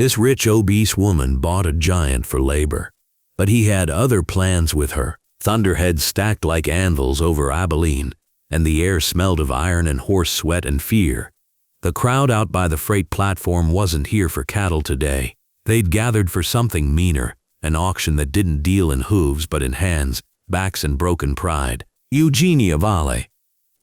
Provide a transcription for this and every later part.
This rich obese woman bought a giant for labor. But he had other plans with her. Thunderheads stacked like anvils over Abilene, and the air smelled of iron and horse sweat and fear. The crowd out by the freight platform wasn't here for cattle today. They'd gathered for something meaner, an auction that didn't deal in hooves but in hands, backs and broken pride. Eugenia Vale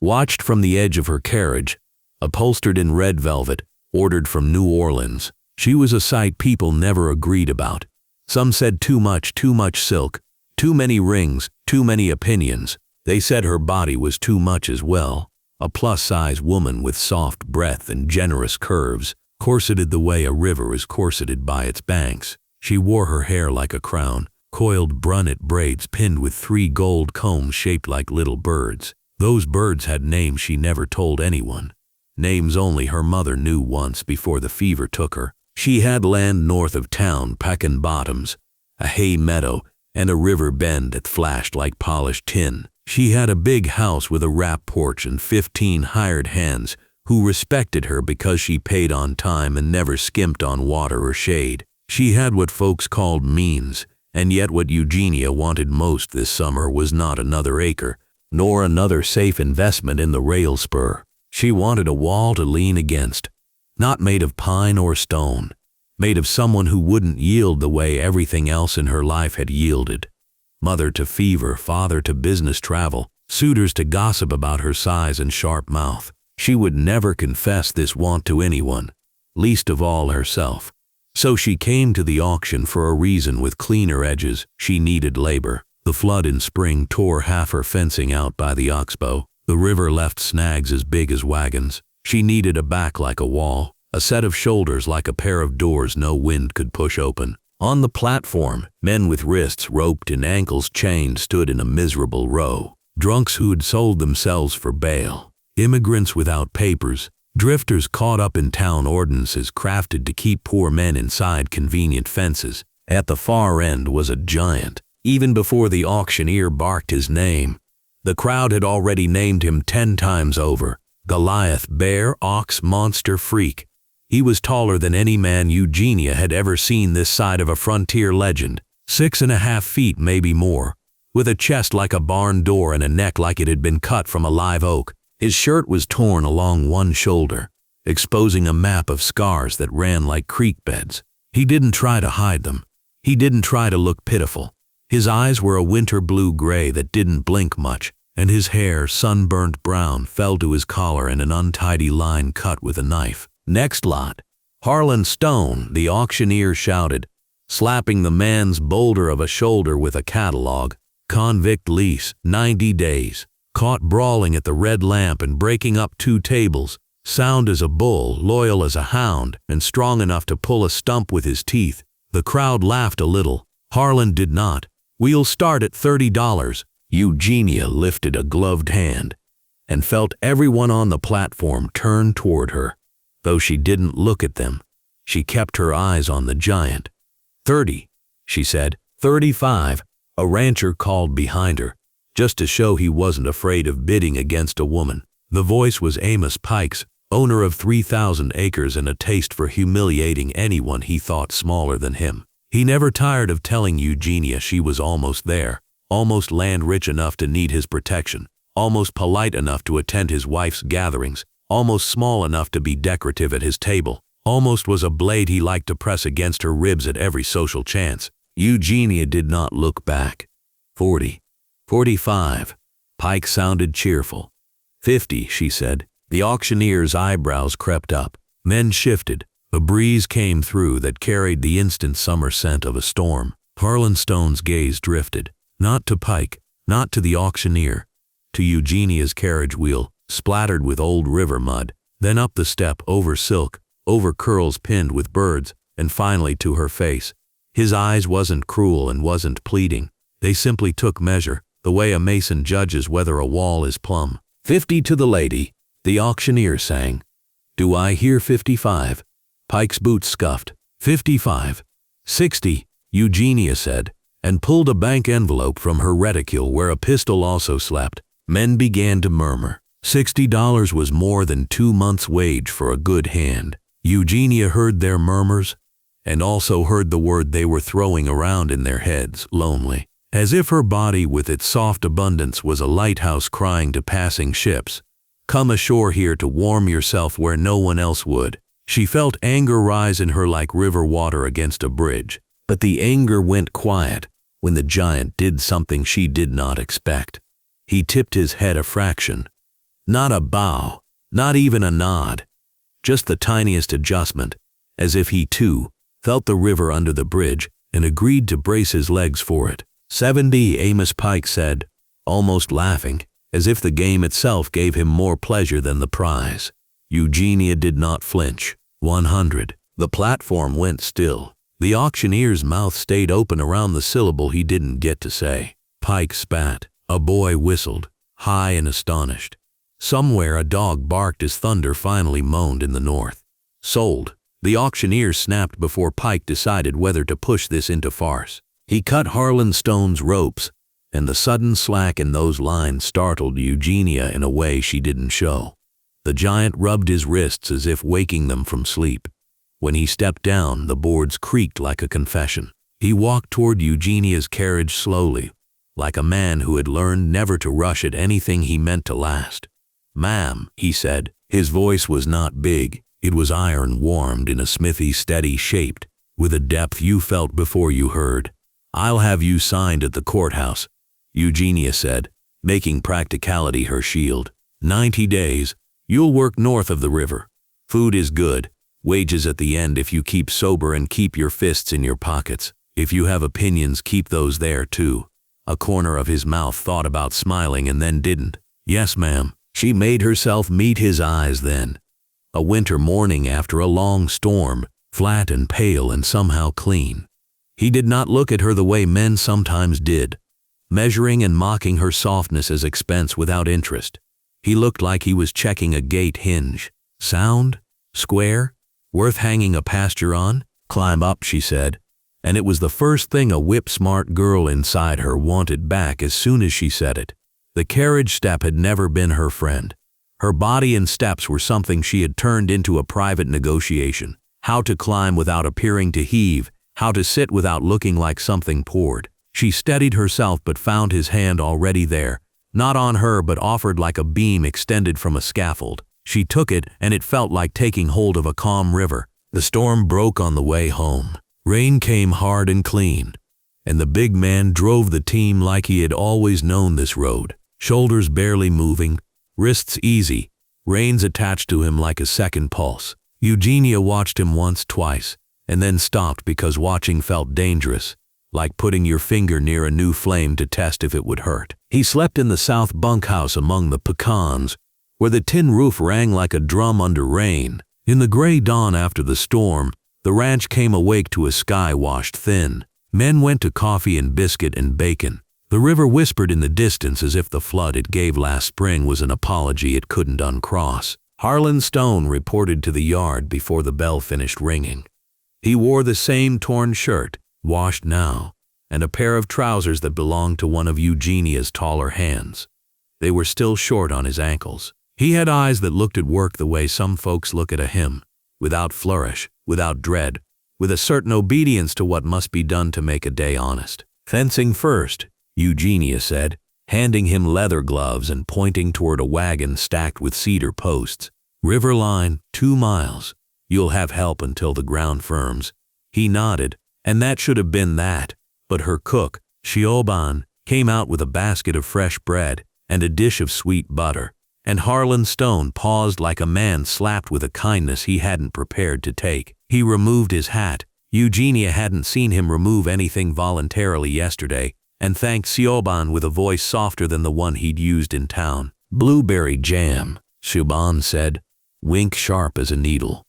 watched from the edge of her carriage, upholstered in red velvet, ordered from New Orleans. She was a sight people never agreed about. Some said too much silk, too many rings, too many opinions. They said her body was too much as well. A plus-size woman with soft breath and generous curves, corseted the way a river is corseted by its banks. She wore her hair like a crown, coiled brunet braids pinned with 3 gold combs shaped like little birds. Those birds had names she never told anyone. Names only her mother knew once before the fever took her. She had land north of town, peckin' bottoms, a hay meadow, and a river bend that flashed like polished tin. She had a big house with a wrap porch and 15 hired hands who respected her because she paid on time and never skimped on water or shade. She had what folks called means, and yet what Eugenia wanted most this summer was not another acre, nor another safe investment in the rail spur. She wanted a wall to lean against, not made of pine or stone, made of someone who wouldn't yield the way everything else in her life had yielded. Mother to fever, father to business travel, suitors to gossip about her size and sharp mouth. She would never confess this want to anyone, least of all herself. So she came to the auction for a reason with cleaner edges. She needed labor. The flood in spring tore half her fencing out by the oxbow. The river left snags as big as wagons. She needed a back like a wall, a set of shoulders like a pair of doors no wind could push open. On the platform, men with wrists roped and ankles chained stood in a miserable row. Drunks who'd sold themselves for bail. Immigrants without papers. Drifters caught up in town ordinances crafted to keep poor men inside convenient fences. At the far end was a giant. Even before the auctioneer barked his name, the crowd had already named him 10 times over. Goliath, bear, ox, monster, freak. He was taller than any man Eugenia had ever seen this side of a frontier legend. 6.5 feet, maybe more, with a chest like a barn door and a neck like it had been cut from a live oak. His shirt was torn along one shoulder, exposing a map of scars that ran like creek beds. He didn't try to hide them. He didn't try to look pitiful. His eyes were a winter blue-gray that didn't blink much, and his hair, sunburnt brown, fell to his collar in an untidy line cut with a knife. Next lot. Harlan Stone, the auctioneer shouted, slapping the man's boulder of a shoulder with a catalog. Convict lease, 90 days. Caught brawling at the Red Lamp and breaking up 2 tables. Sound as a bull, loyal as a hound, and strong enough to pull a stump with his teeth. The crowd laughed a little. Harlan did not. We'll start at $30. Eugenia lifted a gloved hand and felt everyone on the platform turn toward her. Though she didn't look at them, she kept her eyes on the giant. 30, she said. 35, a rancher called behind her, just to show he wasn't afraid of bidding against a woman. The voice was Amos Pike's, owner of 3,000 acres and a taste for humiliating anyone he thought smaller than him. He never tired of telling Eugenia she was almost there, almost land rich enough to need his protection, almost polite enough to attend his wife's gatherings, almost small enough to be decorative at his table, almost was a blade he liked to press against her ribs at every social chance. Eugenia did not look back. 40. 45. Pike sounded cheerful. 50, she said. The auctioneer's eyebrows crept up. Men shifted. A breeze came through that carried the instant summer scent of a storm. Harlan Stone's gaze drifted, not to Pike, not to the auctioneer, to Eugenia's carriage wheel, splattered with old river mud, then up the step, over silk, over curls pinned with birds, and finally to her face. His eyes wasn't cruel and wasn't pleading. They simply took measure, the way a mason judges whether a wall is plumb. 50 to the lady, the auctioneer sang. Do I hear 55? Pike's boots scuffed. 55. 60, Eugenia said, and pulled a bank envelope from her reticule where a pistol also slept. Men began to murmur. $60 was more than 2 months' wage for a good hand. Eugenia heard their murmurs and also heard the word they were throwing around in their heads, lonely. As if her body with its soft abundance was a lighthouse crying to passing ships, "Come ashore here to warm yourself where no one else would." She felt anger rise in her like river water against a bridge, but the anger went quiet when the giant did something she did not expect. He tipped his head a fraction. Not a bow, not even a nod, just the tiniest adjustment, as if he too felt the river under the bridge and agreed to brace his legs for it. 70, Amos Pike said, almost laughing, as if the game itself gave him more pleasure than the prize. Eugenia did not flinch. 100. The platform went still. The auctioneer's mouth stayed open around the syllable he didn't get to say. Pike spat. A boy whistled, high and astonished. Somewhere a dog barked as thunder finally moaned in the north. Sold. The auctioneer snapped before Pike decided whether to push this into farce. He cut Harlan Stone's ropes, and the sudden slack in those lines startled Eugenia in a way she didn't show. The giant rubbed his wrists as if waking them from sleep. When he stepped down, the boards creaked like a confession. He walked toward Eugenia's carriage slowly, like a man who had learned never to rush at anything he meant to last. "Ma'am," he said. His voice was not big. It was iron-warmed in a smithy steady shaped, with a depth you felt before you heard. "I'll have you signed at the courthouse," Eugenia said, making practicality her shield. 90 days. You'll work north of the river. Food is good. Wages at the end if you keep sober and keep your fists in your pockets. If you have opinions, keep those there too." A corner of his mouth thought about smiling and then didn't. "Yes, ma'am." She made herself meet his eyes then. A winter morning after a long storm, flat and pale and somehow clean. He did not look at her the way men sometimes did, measuring and mocking her softness as expense without interest. He looked like he was checking a gate hinge. Sound? Square? Worth hanging a pasture on? "Climb up," she said, and it was the first thing a whip-smart girl inside her wanted back as soon as she said it. The carriage step had never been her friend. Her body and steps were something she had turned into a private negotiation. How to climb without appearing to heave, how to sit without looking like something poured. She steadied herself but found his hand already there, not on her but offered like a beam extended from a scaffold. She took it and it felt like taking hold of a calm river. The storm broke on the way home. Rain came hard and clean, and the big man drove the team like he had always known this road. Shoulders barely moving, wrists easy, reins attached to him like a second pulse. Eugenia watched him once, twice, and then stopped because watching felt dangerous, like putting your finger near a new flame to test if it would hurt. He slept in the south bunkhouse among the pecans, where the tin roof rang like a drum under rain. In the gray dawn after the storm, the ranch came awake to a sky washed thin. Men went to coffee and biscuit and bacon. The river whispered in the distance as if the flood it gave last spring was an apology it couldn't uncross. Harlan Stone reported to the yard before the bell finished ringing. He wore the same torn shirt, washed now, and a pair of trousers that belonged to one of Eugenia's taller hands. They were still short on his ankles. He had eyes that looked at work the way some folks look at a hymn, without flourish, without dread, with a certain obedience to what must be done to make a day honest. "Fencing first," Eugenia said, handing him leather gloves and pointing toward a wagon stacked with cedar posts. "River line, 2 miles. You'll have help until the ground firms." He nodded, and that should have been that, but her cook, Siobhan, came out with a basket of fresh bread and a dish of sweet butter, and Harlan Stone paused like a man slapped with a kindness he hadn't prepared to take. He removed his hat. Eugenia hadn't seen him remove anything voluntarily yesterday, and thanked Siobhan with a voice softer than the one he'd used in town. "Blueberry jam," Siobhan said, wink sharp as a needle.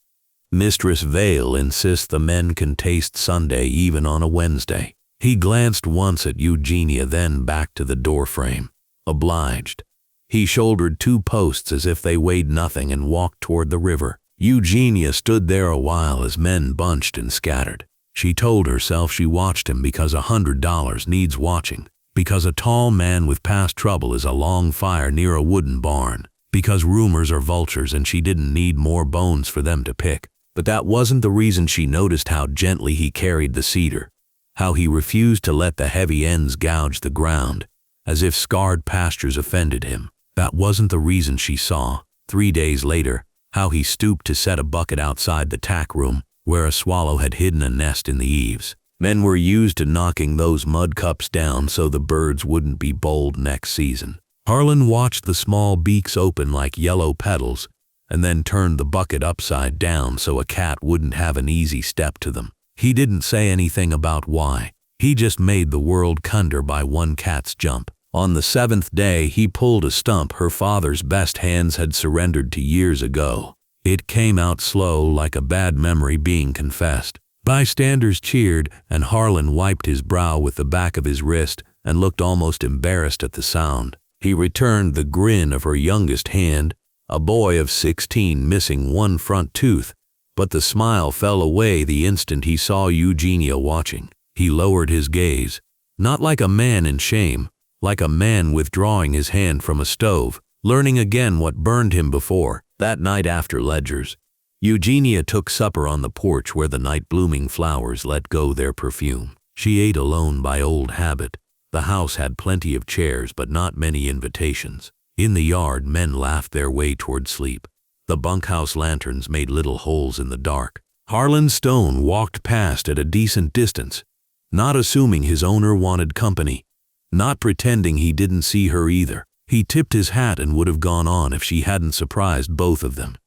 "Mistress Vale insists the men can taste Sunday even on a Wednesday." He glanced once at Eugenia, then back to the doorframe. "Obliged." He shouldered 2 posts as if they weighed nothing and walked toward the river. Eugenia stood there a while as men bunched and scattered. She told herself she watched him because $100 needs watching, because a tall man with past trouble is a long fire near a wooden barn, because rumors are vultures and she didn't need more bones for them to pick. But that wasn't the reason. She noticed how gently he carried the cedar, how he refused to let the heavy ends gouge the ground, as if scarred pastures offended him. That wasn't the reason. She saw, 3 days later, how he stooped to set a bucket outside the tack room, where a swallow had hidden a nest in the eaves. Men were used to knocking those mud cups down so the birds wouldn't be bold next season. Harlan watched the small beaks open like yellow petals, and then turned the bucket upside down so a cat wouldn't have an easy step to them. He didn't say anything about why. He just made the world kinder by one cat's jump. On the 7th day, he pulled a stump her father's best hands had surrendered to years ago. It came out slow, like a bad memory being confessed. Bystanders cheered, and Harlan wiped his brow with the back of his wrist and looked almost embarrassed at the sound. He returned the grin of her youngest hand, a boy of 16 missing one front tooth, but the smile fell away the instant he saw Eugenia watching. He lowered his gaze, not like a man in shame, like a man withdrawing his hand from a stove, learning again what burned him before. That night after Ledger's, Eugenia took supper on the porch where the night-blooming flowers let go their perfume. She ate alone by old habit. The house had plenty of chairs but not many invitations. In the yard, men laughed their way toward sleep. The bunkhouse lanterns made little holes in the dark. Harlan Stone walked past at a decent distance, not assuming his owner wanted company, not pretending he didn't see her either. He tipped his hat and would have gone on if she hadn't surprised both of them.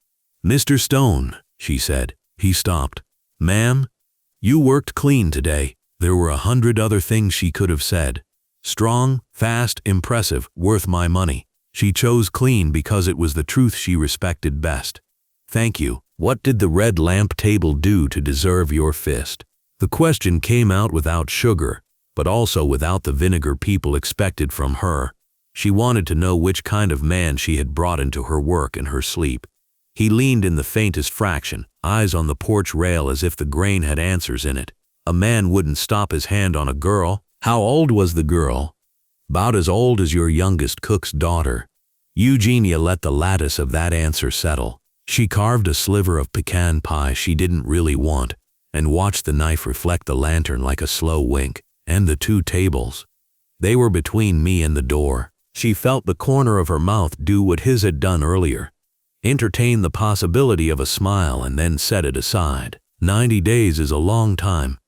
"Mr. Stone," she said. He stopped. "Ma'am, you worked clean today." There were 100 other things she could have said. Strong, fast, impressive, worth my money. She chose clean because it was the truth she respected best. "Thank you. What did the red lamp table do to deserve your fist?" The question came out without sugar, but also without the vinegar people expected from her. She wanted to know which kind of man she had brought into her work and her sleep. He leaned in the faintest fraction, eyes on the porch rail as if the grain had answers in it. A man wouldn't stop his hand on a girl. How old was the girl? About as old as your youngest cook's daughter. Eugenia let the lattice of that answer settle. She carved a sliver of pecan pie she didn't really want, and watched the knife reflect the lantern like a slow wink. And the 2 tables. They were between me and the door. She felt the corner of her mouth do what his had done earlier. Entertain the possibility of a smile and then set it aside. 90 days is a long time.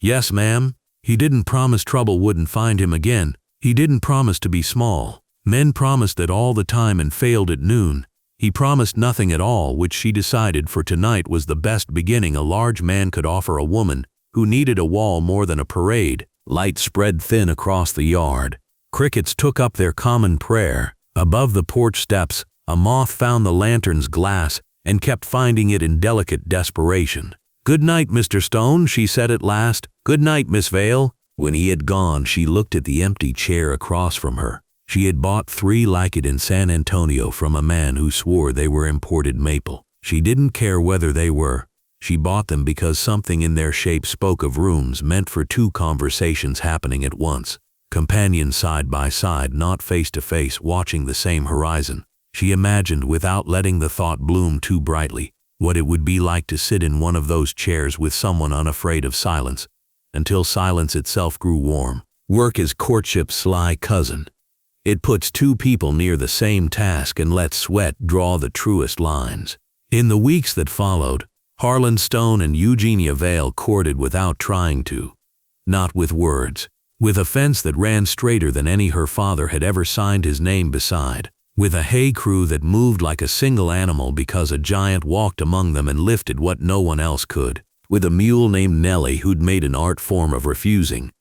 "Yes, ma'am. He didn't promise trouble wouldn't find him again. He didn't promise to be small. Men promised that all the time and failed at noon. He promised nothing at all, which she decided for tonight was the best beginning a large man could offer a woman who needed a wall more than a parade." Light spread thin across the yard. Crickets took up their common prayer. Above the porch steps, a moth found the lantern's glass and kept finding it in delicate desperation. "Good night, Mr. Stone," she said at last. "Good night, Miss Vale." When he had gone, she looked at the empty chair across from her. She had bought 3 like it in San Antonio from a man who swore they were imported maple. She didn't care whether they were. She bought them because something in their shape spoke of rooms meant for 2 conversations happening at once. Companions side by side, not face to face, watching the same horizon. She imagined, without letting the thought bloom too brightly, what it would be like to sit in one of those chairs with someone unafraid of silence, until silence itself grew warm. Work is courtship's sly cousin. It puts 2 people near the same task and lets sweat draw the truest lines. In the weeks that followed, Harlan Stone and Eugenia Vale courted without trying to. Not with words. With a fence that ran straighter than any her father had ever signed his name beside. With a hay crew that moved like a single animal because a giant walked among them and lifted what no one else could. With a mule named Nellie who'd made an art form of refusing,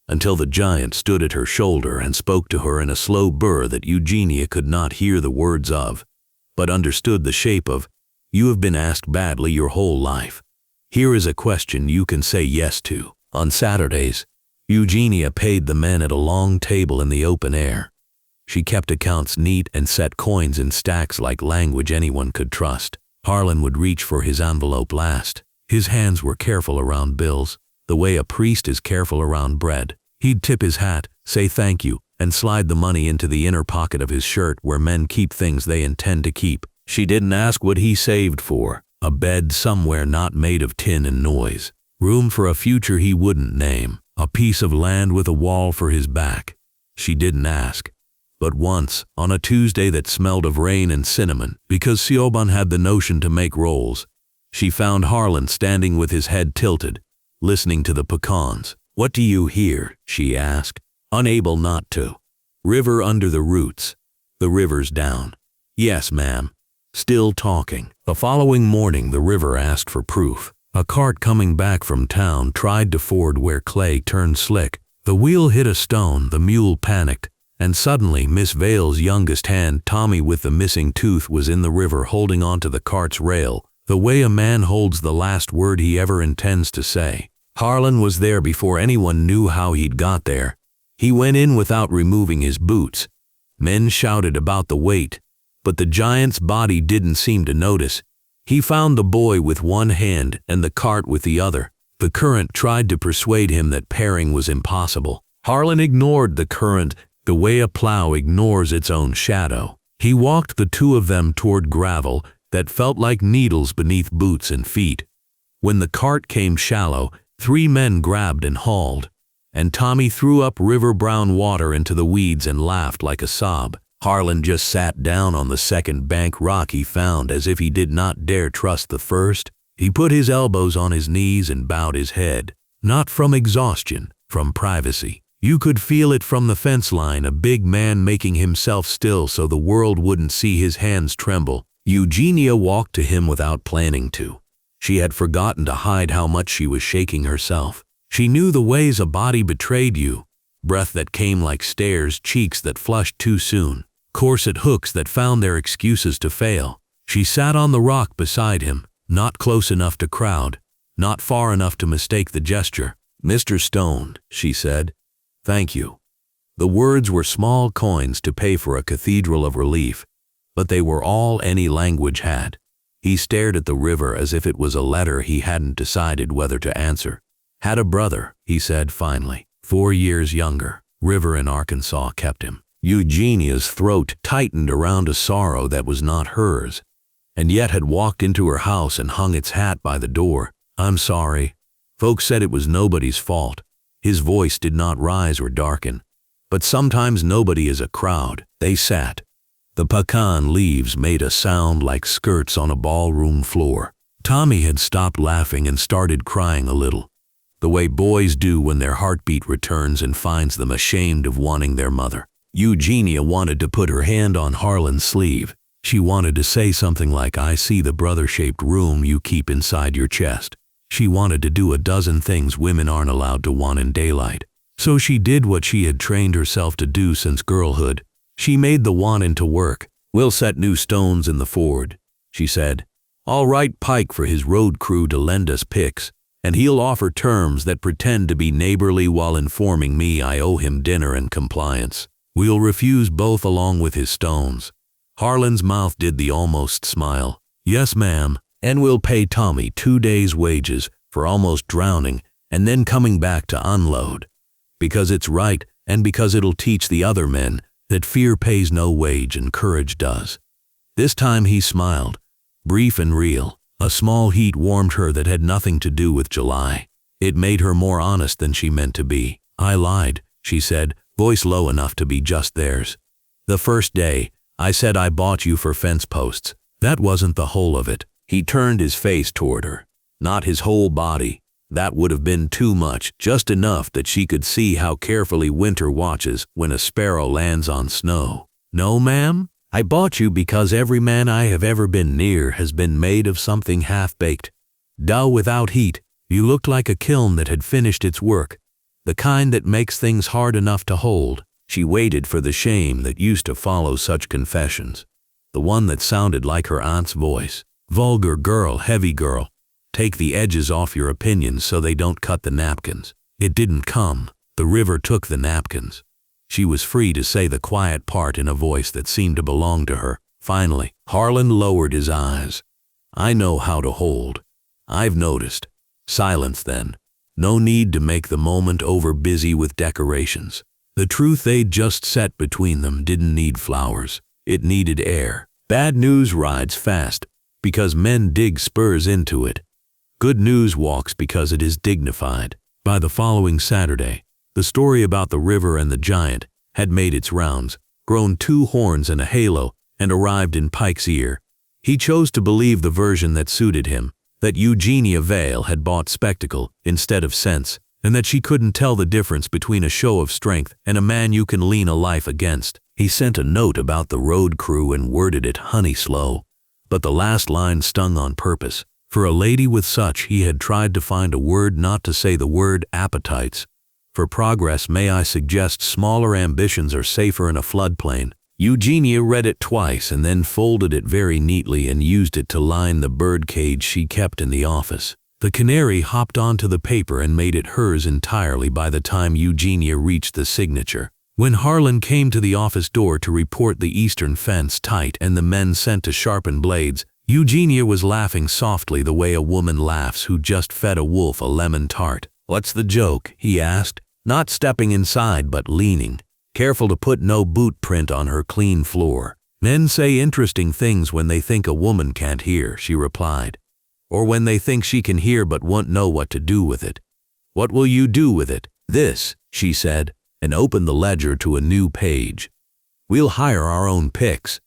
until the giant stood at her shoulder and spoke to her in a slow burr that Eugenia could not hear the words of, but understood the shape of. "You have been asked badly your whole life. Here is a question you can say yes to." On Saturdays, Eugenia paid the men at a long table in the open air. She kept accounts neat and set coins in stacks like language anyone could trust. Harlan would reach for his envelope last. His hands were careful around bills, the way a priest is careful around bread. He'd tip his hat, say thank you, and slide the money into the inner pocket of his shirt where men keep things they intend to keep. She didn't ask what he saved for. a bed somewhere not made of tin and noise, room for a future he wouldn't name, a piece of land with a wall for his back. She didn't ask. But once, on a Tuesday that smelled of rain and cinnamon, because Siobhan had the notion to make rolls, she found Harlan standing with his head tilted, listening to the pecans. "What do you hear?" she asked, unable not to. "River under the roots. The river's down." "Yes, ma'am." Still talking. The following morning the river asked for proof. A cart coming back from town tried to ford where clay turned slick. The wheel hit a stone, the mule panicked, and suddenly Miss Vale's youngest hand, Tommy with the missing tooth, was in the river holding onto the cart's rail, the way a man holds the last word he ever intends to say. Harlan was there before anyone knew how he'd got there. He went in without removing his boots. Men shouted about the weight, but the giant's body didn't seem to notice. He found the boy with one hand and the cart with the other. The current tried to persuade him that pairing was impossible. Harlan ignored the current the way a plow ignores its own shadow. He walked the two of them toward gravel that felt like needles beneath boots and feet. When the cart came shallow, 3 men grabbed and hauled, and Tommy threw up river-brown water into the weeds and laughed like a sob. Harlan just sat down on the second bank rock he found, as if he did not dare trust the first. He put his elbows on his knees and bowed his head, not from exhaustion, from privacy. You could feel it from the fence line, a big man making himself still so the world wouldn't see his hands tremble. Eugenia walked to him without planning to. She had forgotten to hide how much she was shaking herself. She knew the ways a body betrayed you. Breath that came like stairs, cheeks that flushed too soon, corset hooks that found their excuses to fail. She sat on the rock beside him, not close enough to crowd, not far enough to mistake the gesture. "Mr. Stone," she said. "Thank you." The words were small coins to pay for a cathedral of relief, but they were all any language had. He stared at the river as if it was a letter he hadn't decided whether to answer. "Had a brother," he said finally, 4 years younger. River in Arkansas kept him. Eugenia's throat tightened around a sorrow that was not hers, and yet had walked into her house and hung its hat by the door. "I'm sorry. Folks said it was nobody's fault." His voice did not rise or darken, but sometimes nobody is a crowd. They sat. The pecan leaves made a sound like skirts on a ballroom floor. Tommy had stopped laughing and started crying a little, the way boys do when their heartbeat returns and finds them ashamed of wanting their mother. Eugenia wanted to put her hand on Harlan's sleeve. She wanted to say something like, "I see the brother-shaped room you keep inside your chest." She wanted to do a dozen things women aren't allowed to want in daylight. So she did what she had trained herself to do since girlhood. She made the want into work. "We'll set new stones in the ford," she said. "I'll write Pike for his road crew to lend us picks, and he'll offer terms that pretend to be neighborly while informing me I owe him dinner and compliance. We'll refuse both along with his stones." Harlan's mouth did the almost smile. "Yes, ma'am. And we'll pay Tommy 2 days' wages for almost drowning and then coming back to unload. Because it's right, and because it'll teach the other men that fear pays no wage and courage does." This time he smiled, brief and real. A small heat warmed her that had nothing to do with July. It made her more honest than she meant to be. "I lied," she said, voice low enough to be just theirs. "The first day, I said I bought you for fence posts. That wasn't the whole of it." He turned his face toward her. Not his whole body. That would have been too much, just enough that she could see how carefully winter watches when a sparrow lands on snow. "No, ma'am. I bought you because every man I have ever been near has been made of something half-baked. Dull without heat. You looked like a kiln that had finished its work, the kind that makes things hard enough to hold." She waited for the shame that used to follow such confessions, the one that sounded like her aunt's voice. "Vulgar girl, heavy girl. Take the edges off your opinions so they don't cut the napkins." It didn't come. The river took the napkins. She was free to say the quiet part in a voice that seemed to belong to her. Finally, Harlan lowered his eyes. "I know how to hold. I've noticed." Silence then. No need to make the moment over busy with decorations. The truth they'd just set between them didn't need flowers. It needed air. Bad news rides fast. because men dig spurs into it. Good news walks because it is dignified. By the following Saturday, the story about the river and the giant had made its rounds, grown 2 horns and a halo, and arrived in Pike's ear. He chose to believe the version that suited him, that Eugenia Vale had bought spectacle instead of sense, and that she couldn't tell the difference between a show of strength and a man you can lean a life against. He sent a note about the road crew and worded it honey slow, but the last line stung on purpose. For a lady with such, he had tried to find a word not to say the word appetites. For progress, may I suggest smaller ambitions are safer in a floodplain. Eugenia read it twice and then folded it very neatly and used it to line the bird cage she kept in the office. The canary hopped onto the paper and made it hers entirely by the time Eugenia reached the signature. When Harlan came to the office door to report the eastern fence tight and the men sent to sharpen blades, Eugenia was laughing softly the way a woman laughs who just fed a wolf a lemon tart. "What's the joke?" he asked, not stepping inside but leaning, careful to put no boot print on her clean floor. "Men say interesting things when they think a woman can't hear," she replied. "Or when they think she can hear but won't know what to do with it." "What will you do with it?" "This," she said, and opened the ledger to a new page. "We'll hire our own picks.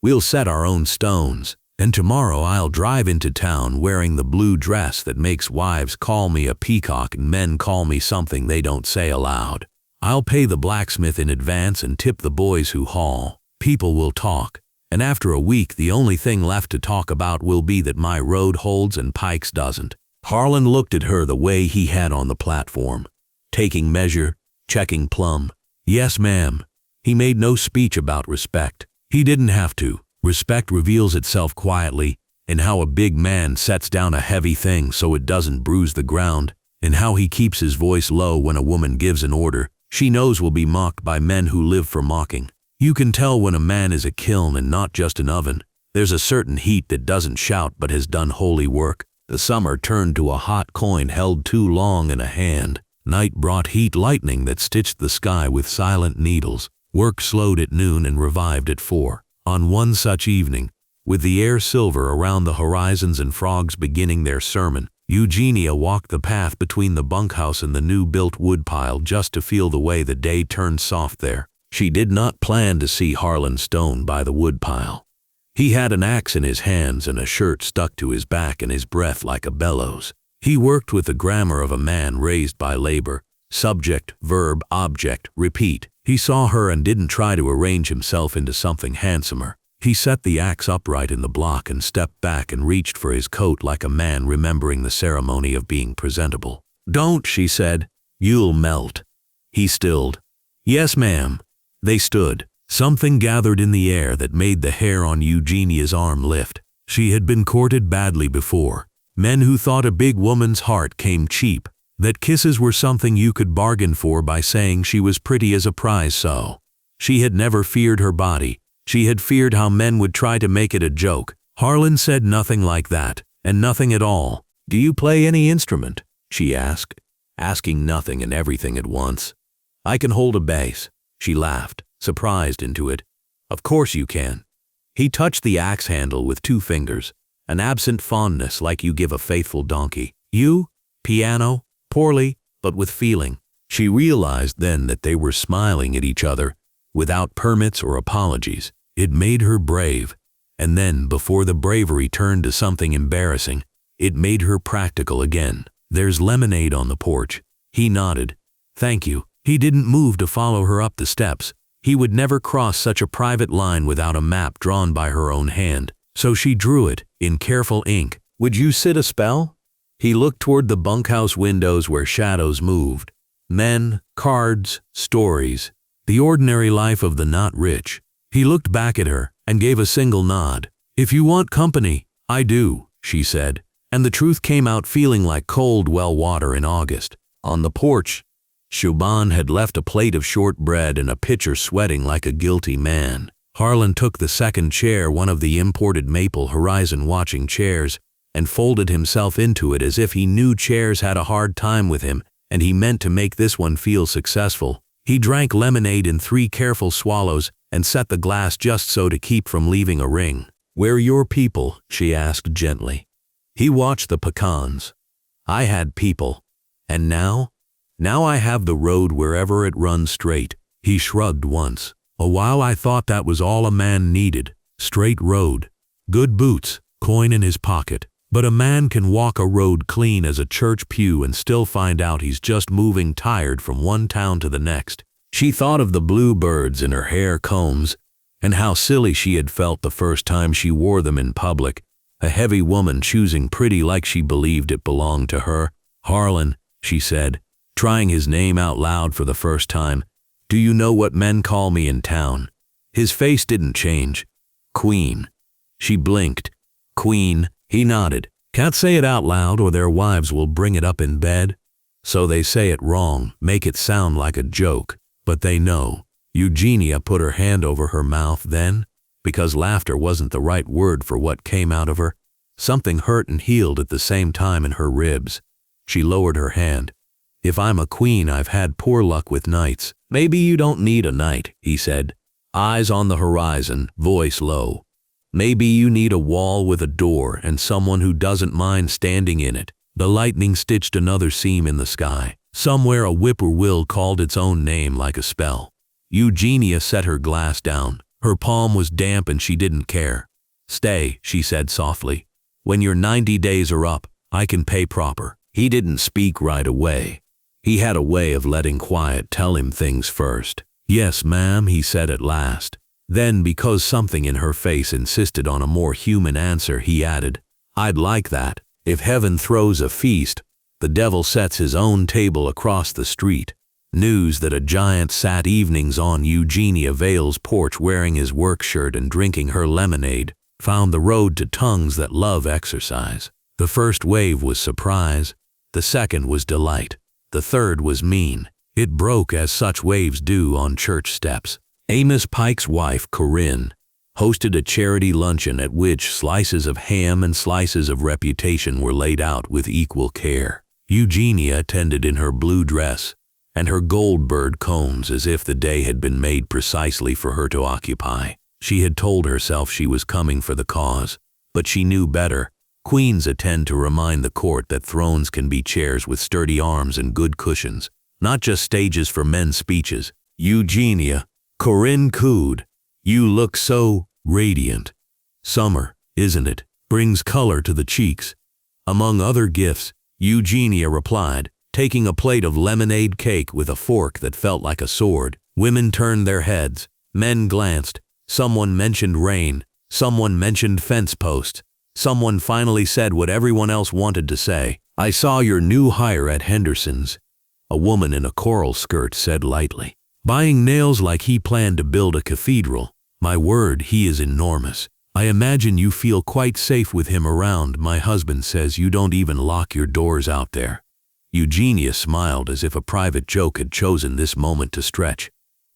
We'll set our own stones. And tomorrow I'll drive into town wearing the blue dress that makes wives call me a peacock and men call me something they don't say aloud. I'll pay the blacksmith in advance and tip the boys who haul. People will talk. And after a week the only thing left to talk about will be that my road holds and Pike's doesn't." Harlan looked at her the way he had on the platform, taking measure, checking plumb. "Yes, ma'am." He made no speech about respect. He didn't have to. Respect reveals itself quietly, in how a big man sets down a heavy thing so it doesn't bruise the ground, and how he keeps his voice low when a woman gives an order she knows will be mocked by men who live for mocking. You can tell when a man is a kiln and not just an oven. There's a certain heat that doesn't shout but has done holy work. The summer turned to a hot coin held too long in a hand. Night brought heat lightning that stitched the sky with silent needles. Work slowed at noon and revived at 4. On one such evening, with the air silver around the horizons and frogs beginning their sermon, Eugenia walked the path between the bunkhouse and the new-built woodpile just to feel the way the day turned soft there. She did not plan to see Harlan Stone by the woodpile. He had an axe in his hands and a shirt stuck to his back and his breath like a bellows. He worked with the grammar of a man raised by labor. Subject, verb, object, repeat. He saw her and didn't try to arrange himself into something handsomer. He set the axe upright in the block and stepped back and reached for his coat like a man remembering the ceremony of being presentable. "Don't," she said. "You'll melt." He stilled. "Yes, ma'am." They stood. Something gathered in the air that made the hair on Eugenia's arm lift. She had been courted badly before. Men who thought a big woman's heart came cheap. That kisses were something you could bargain for by saying she was pretty as a prize. So she had never feared her body. She had feared how men would try to make it a joke. Harlan said nothing like that, and nothing at all. "Do you play any instrument?" she asked, asking nothing and everything at once. "I can hold a bass." She laughed, surprised into it. "Of course you can." He touched the axe handle with 2 fingers, an absent fondness like you give a faithful donkey. "You? Piano?" "Poorly, but with feeling." She realized then that they were smiling at each other, without permits or apologies. It made her brave. And then, before the bravery turned to something embarrassing, it made her practical again. "There's lemonade on the porch." He nodded. "Thank you." He didn't move to follow her up the steps. He would never cross such a private line without a map drawn by her own hand. So she drew it, in careful ink. "Would you sit a spell?" He looked toward the bunkhouse windows where shadows moved. Men, cards, stories. The ordinary life of the not rich. He looked back at her and gave a single nod. "If you want company, I do," she said, and the truth came out feeling like cold well water in August. On the porch, Shuban had left a plate of shortbread and a pitcher sweating like a guilty man. Harlan took the second chair, one of the imported Maple Horizon watching chairs, and folded himself into it as if he knew chairs had a hard time with him and he meant to make this one feel successful. He drank lemonade in 3 careful swallows and set the glass just so to keep from leaving a ring. "Where your people?" she asked gently. He watched the pecans. "I had people. And now? Now I have the road wherever it runs straight." He shrugged once. "A while I thought that was all a man needed. Straight road. Good boots, coin in his pocket. But a man can walk a road clean as a church pew and still find out he's just moving tired from one town to the next." She thought of the blue birds in her hair combs and how silly she had felt the first time she wore them in public, a heavy woman choosing pretty like she believed it belonged to her. "Harlan," she said, trying his name out loud for the first time, "do you know what men call me in town?" His face didn't change. "Queen." She blinked. "Queen." He nodded. "Can't say it out loud or their wives will bring it up in bed. So they say it wrong, make it sound like a joke. But they know." Eugenia put her hand over her mouth then, because laughter wasn't the right word for what came out of her. Something hurt and healed at the same time in her ribs. She lowered her hand. "If I'm a queen, I've had poor luck with knights." "Maybe you don't need a knight," he said, eyes on the horizon, voice low. "Maybe you need a wall with a door and someone who doesn't mind standing in it." The lightning stitched another seam in the sky. Somewhere a whippoorwill called its own name like a spell. Eugenia set her glass down. Her palm was damp and she didn't care. "Stay," she said softly. "When your 90 days are up, I can pay proper." He didn't speak right away. He had a way of letting quiet tell him things first. "Yes, ma'am," he said at last. Then, because something in her face insisted on a more human answer, he added, "I'd like that. If heaven throws a feast, the devil sets his own table across the street." News that a giant sat evenings on Eugenia Vale's porch wearing his work shirt and drinking her lemonade found the road to tongues that love exercise. The first wave was surprise. The second was delight. The third was mean. It broke as such waves do on church steps. Amos Pike's wife, Corinne, hosted a charity luncheon at which slices of ham and slices of reputation were laid out with equal care. Eugenia attended in her blue dress and her gold bird combs as if the day had been made precisely for her to occupy. She had told herself she was coming for the cause, but she knew better. Queens attend to remind the court that thrones can be chairs with sturdy arms and good cushions, not just stages for men's speeches. "Eugenia," Corinne cooed, "you look so radiant. Summer, isn't it? Brings color to the cheeks." "Among other gifts," Eugenia replied, taking a plate of lemonade cake with a fork that felt like a sword. Women turned their heads. Men glanced. Someone mentioned rain. Someone mentioned fence posts. Someone finally said what everyone else wanted to say. "I saw your new hire at Henderson's," a woman in a coral skirt said lightly. "Buying nails like he planned to build a cathedral. My word, he is enormous. I imagine you feel quite safe with him around. My husband says you don't even lock your doors out there." Eugenia smiled as if a private joke had chosen this moment to stretch.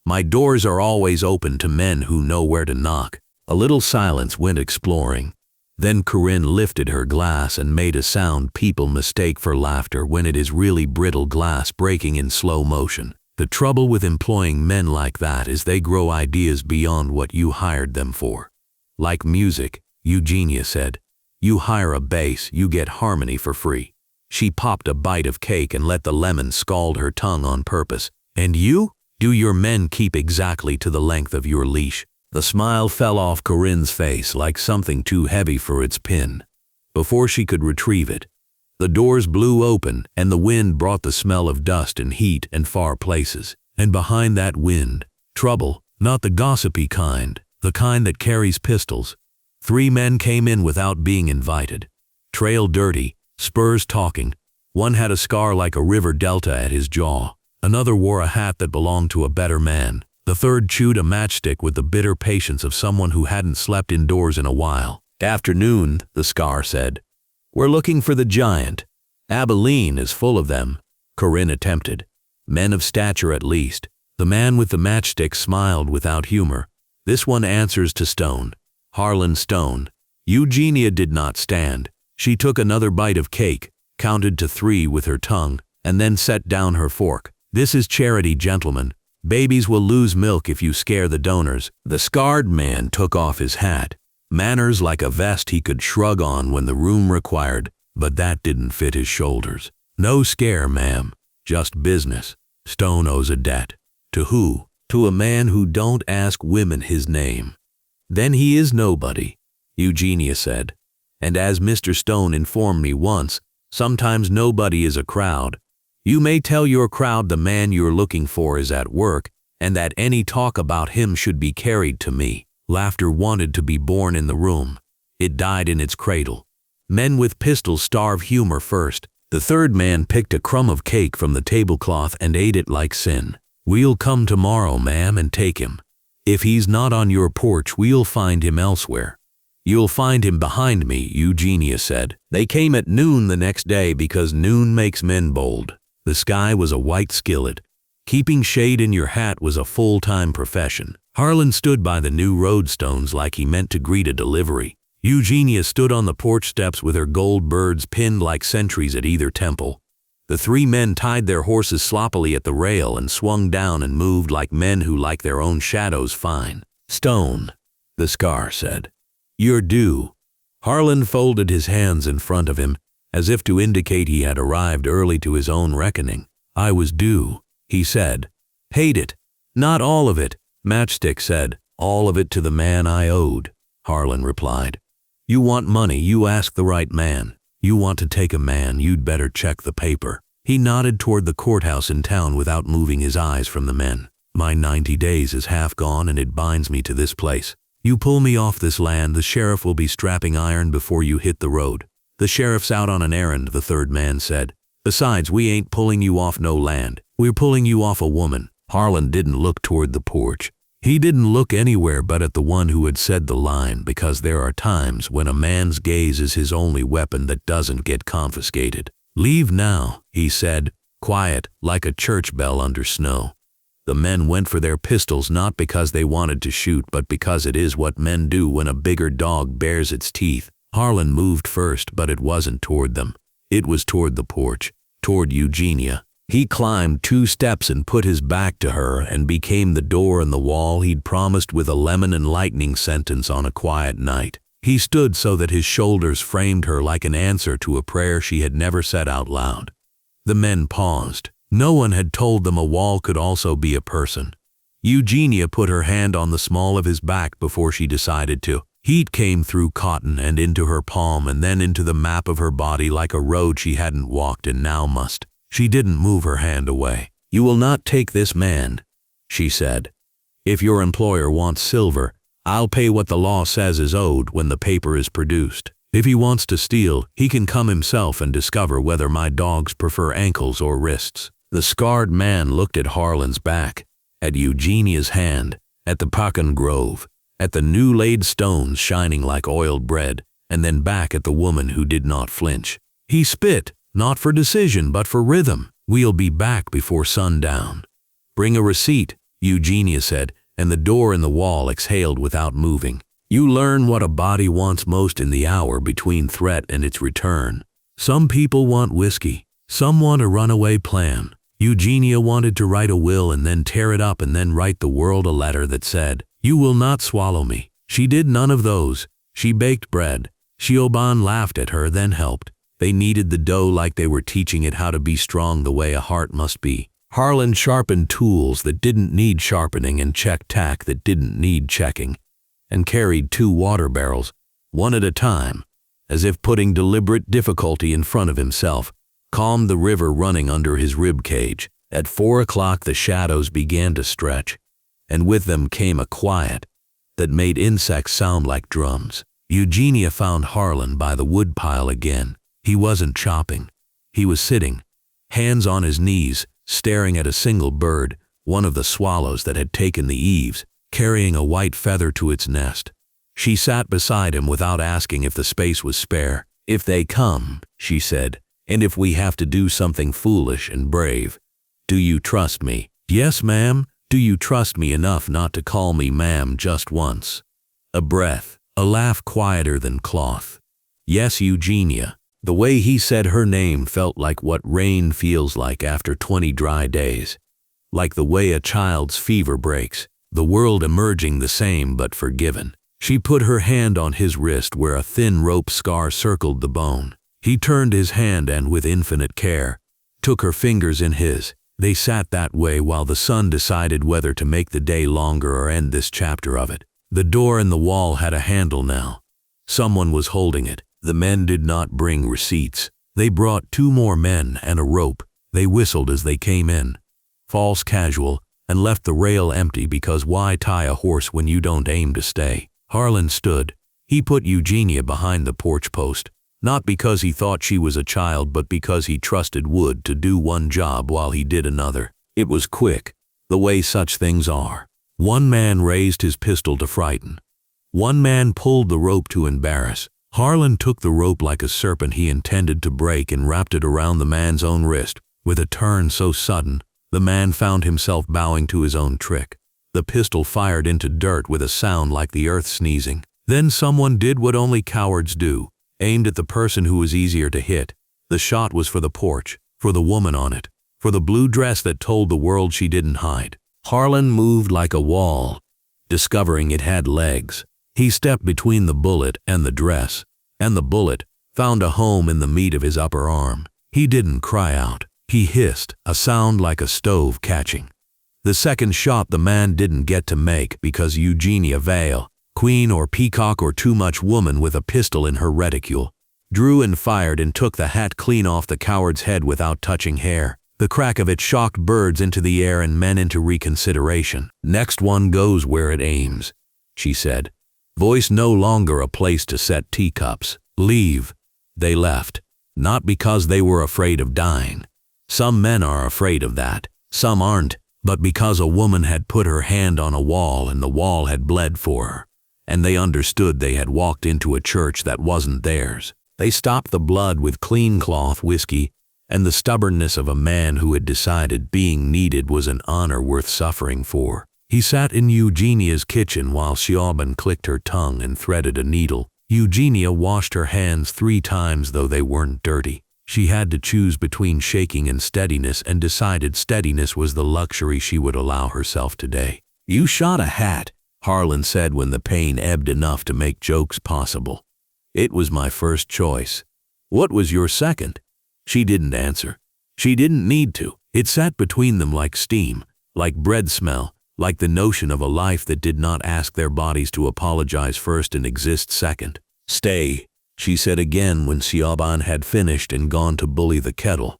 "My doors are always open to men who know where to knock." A little silence went exploring. Then Corinne lifted her glass and made a sound people mistake for laughter when it is really brittle glass breaking in slow motion. "The trouble with employing men like that is they grow ideas beyond what you hired them for. Like music," Eugenia said. "You hire a bass, you get harmony for free." She popped a bite of cake and let the lemon scald her tongue on purpose. "And you? Do your men keep exactly to the length of your leash?" The smile fell off Corinne's face like something too heavy for its pin. Before she could retrieve it, the doors blew open and the wind brought the smell of dust and heat and far places. And behind that wind, trouble, not the gossipy kind, the kind that carries pistols. 3 men came in without being invited. Trail dirty, spurs talking. One had a scar like a river delta at his jaw. Another wore a hat that belonged to a better man. The third chewed a matchstick with the bitter patience of someone who hadn't slept indoors in a while. "Afternoon," the scar said. "We're looking for the giant. Abilene is full of them." Corinne attempted. "Men of stature at least." The man with the matchstick smiled without humor. "This one answers to Stone. Harlan Stone." Eugenia did not stand. She took another bite of cake, counted to 3 with her tongue, and then set down her fork. "This is charity, gentlemen. Babies will lose milk if you scare the donors." The scarred man took off his hat. Manners like a vest he could shrug on when the room required, but that didn't fit his shoulders. No scare, ma'am. Just business. Stone owes a debt. To who? To a man who don't ask women his name. Then he is nobody, Eugenia said. And as Mr. Stone informed me once, sometimes nobody is a crowd. You may tell your crowd the man you're looking for is at work, and that any talk about him should be carried to me. Laughter wanted to be born in the room. It died in its cradle. Men with pistols starve humor first. The third man picked a crumb of cake from the tablecloth and ate it like sin. We'll come tomorrow, ma'am, and take him. If he's not on your porch, we'll find him elsewhere. You'll find him behind me, Eugenia said. They came at noon the next day because noon makes men bold. The sky was a white skillet. Keeping shade in your hat was a full-time profession. Harlan stood by the new roadstones like he meant to greet a delivery. Eugenia stood on the porch steps with her gold birds pinned like sentries at either temple. The three men tied their horses sloppily at the rail and swung down and moved like men who like their own shadows fine. Stone, the scar said. You're due. Harlan folded his hands in front of him, as if to indicate he had arrived early to his own reckoning. I was due, he said. Paid it. Not all of it, Matchstick said. All of it to the man I owed, Harlan replied. You want money, you ask the right man. You want to take a man, you'd better check the paper. He nodded toward the courthouse in town without moving his eyes from the men. My 90 days is half gone and it binds me to this place. You pull me off this land, the sheriff will be strapping iron before you hit the road. The sheriff's out on an errand, the third man said. Besides, we ain't pulling you off no land. We're pulling you off a woman. Harlan didn't look toward the porch. He didn't look anywhere but at the one who had said the line, because there are times when a man's gaze is his only weapon that doesn't get confiscated. Leave now, he said, quiet, like a church bell under snow. The men went for their pistols not because they wanted to shoot, but because it is what men do when a bigger dog bares its teeth. Harlan moved first, but it wasn't toward them. It was toward the porch, toward Eugenia. He climbed 2 steps and put his back to her and became the door in the wall he'd promised with a lemon and lightning sentence on a quiet night. He stood so that his shoulders framed her like an answer to a prayer she had never said out loud. The men paused. No one had told them a wall could also be a person. Eugenia put her hand on the small of his back before she decided to. Heat came through cotton and into her palm and then into the map of her body like a road she hadn't walked and now must. She didn't move her hand away. You will not take this man, she said. If your employer wants silver, I'll pay what the law says is owed when the paper is produced. If he wants to steal, he can come himself and discover whether my dogs prefer ankles or wrists. The scarred man looked at Harlan's back, at Eugenia's hand, at the Pacan Grove, at the new laid stones shining like oiled bread, and then back at the woman who did not flinch. He spit. Not for decision, but for rhythm. We'll be back before sundown. Bring a receipt, Eugenia said, and the door in the wall exhaled without moving. You learn what a body wants most in the hour between threat and its return. Some people want whiskey. Some want a runaway plan. Eugenia wanted to write a will and then tear it up and then write the world a letter that said, You will not swallow me. She did none of those. She baked bread. Siobhan laughed at her, then helped. They kneaded the dough like they were teaching it how to be strong the way a heart must be. Harlan sharpened tools that didn't need sharpening and checked tack that didn't need checking, and carried 2 water barrels, one at a time, as if putting deliberate difficulty in front of himself, calmed the river running under his rib cage. At 4 o'clock the shadows began to stretch, and with them came a quiet that made insects sound like drums. Eugenia found Harlan by the woodpile again. He wasn't chopping. He was sitting, hands on his knees, staring at a single bird, one of the swallows that had taken the eaves, carrying a white feather to its nest. She sat beside him without asking if the space was spare. If they come, she said, and if we have to do something foolish and brave. Do you trust me? Yes, ma'am. Do you trust me enough not to call me ma'am just once? A breath, a laugh quieter than cloth. Yes, Eugenia. The way he said her name felt like what rain feels like after 20 dry days. Like the way a child's fever breaks, the world emerging the same but forgiven. She put her hand on his wrist where a thin rope scar circled the bone. He turned his hand and, with infinite care, took her fingers in his. They sat that way while the sun decided whether to make the day longer or end this chapter of it. The door in the wall had a handle now. Someone was holding it. The men did not bring receipts. They brought 2 more men and a rope. They whistled as they came in. False casual, and left the rail empty because why tie a horse when you don't aim to stay? Harlan stood. He put Eugenia behind the porch post, not because he thought she was a child but because he trusted Wood to do one job while he did another. It was quick, the way such things are. One man raised his pistol to frighten. One man pulled the rope to embarrass. Harlan took the rope like a serpent he intended to break and wrapped it around the man's own wrist. With a turn so sudden, the man found himself bowing to his own trick. The pistol fired into dirt with a sound like the earth sneezing. Then someone did what only cowards do, aimed at the person who was easier to hit. The shot was for the porch, for the woman on it, for the blue dress that told the world she didn't hide. Harlan moved like a wall, discovering it had legs. He stepped between the bullet and the dress, and the bullet found a home in the meat of his upper arm. He didn't cry out. He hissed, a sound like a stove catching. The second shot the man didn't get to make because Eugenia Vale, queen or peacock or too much woman with a pistol in her reticule, drew and fired and took the hat clean off the coward's head without touching hair. The crack of it shocked birds into the air and men into reconsideration. Next one goes where it aims, she said. Voice no longer a place to set teacups. Leave. They left, not because they were afraid of dying. Some men are afraid of that, some aren't, but because a woman had put her hand on a wall and the wall had bled for her, and they understood they had walked into a church that wasn't theirs. They stopped the blood with clean cloth whiskey and the stubbornness of a man who had decided being needed was an honor worth suffering for. He sat in Eugenia's kitchen while Siobhan clicked her tongue and threaded a needle. Eugenia washed her hands 3 times though they weren't dirty. She had to choose between shaking and steadiness and decided steadiness was the luxury she would allow herself today. You shot a hat, Harlan said when the pain ebbed enough to make jokes possible. It was my first choice. What was your second? She didn't answer. She didn't need to. It sat between them like steam, like bread smell, like the notion of a life that did not ask their bodies to apologize first and exist second. Stay, she said again when Siobhan had finished and gone to bully the kettle.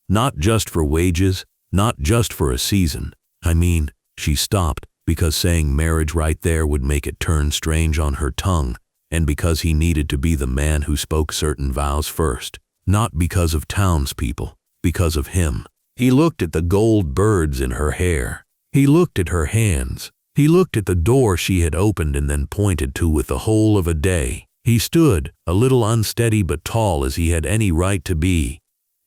Not just for wages, not just for a season. I mean, she stopped because saying marriage right there would make it turn strange on her tongue, and because he needed to be the man who spoke certain vows first. Not because of townspeople, because of him. He looked at the gold birds in her hair. He looked at her hands. He looked at the door she had opened and then pointed to with the whole of a day. He stood, a little unsteady but tall as he had any right to be,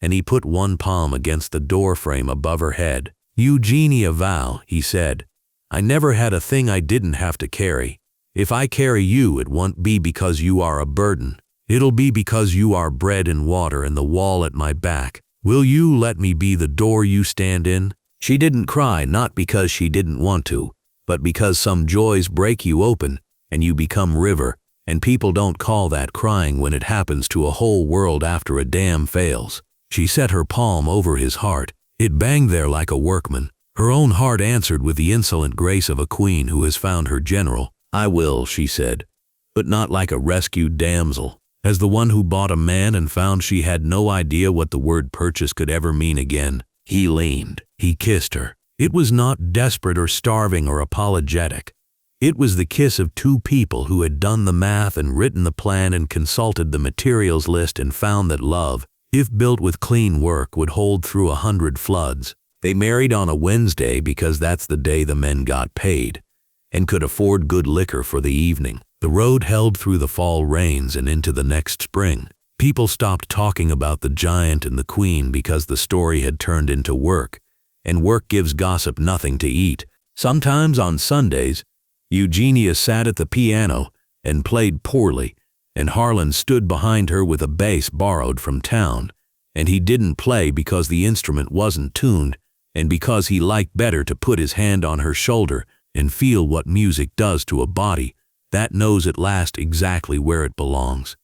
and he put one palm against the doorframe above her head. Eugenia Vale, he said, I never had a thing I didn't have to carry. If I carry you, it won't be because you are a burden. It'll be because you are bread and water and the wall at my back. Will you let me be the door you stand in? She didn't cry, not because she didn't want to, but because some joys break you open and you become river, and people don't call that crying when it happens to a whole world after a dam fails. She set her palm over his heart. It banged there like a workman. Her own heart answered with the insolent grace of a queen who has found her general. I will, she said, but not like a rescued damsel. As the one who bought a man and found she had no idea what the word purchase could ever mean again. He leaned. He kissed her. It was not desperate or starving or apologetic. It was the kiss of 2 people who had done the math and written the plan and consulted the materials list and found that love, if built with clean work, would hold through 100 floods. They married on a Wednesday because that's the day the men got paid and could afford good liquor for the evening. The road held through the fall rains and into the next spring. People stopped talking about the giant and the queen because the story had turned into work, and work gives gossip nothing to eat. Sometimes on Sundays, Eugenia sat at the piano and played poorly, and Harlan stood behind her with a bass borrowed from town, and he didn't play because the instrument wasn't tuned and because he liked better to put his hand on her shoulder and feel what music does to a body that knows at last exactly where it belongs.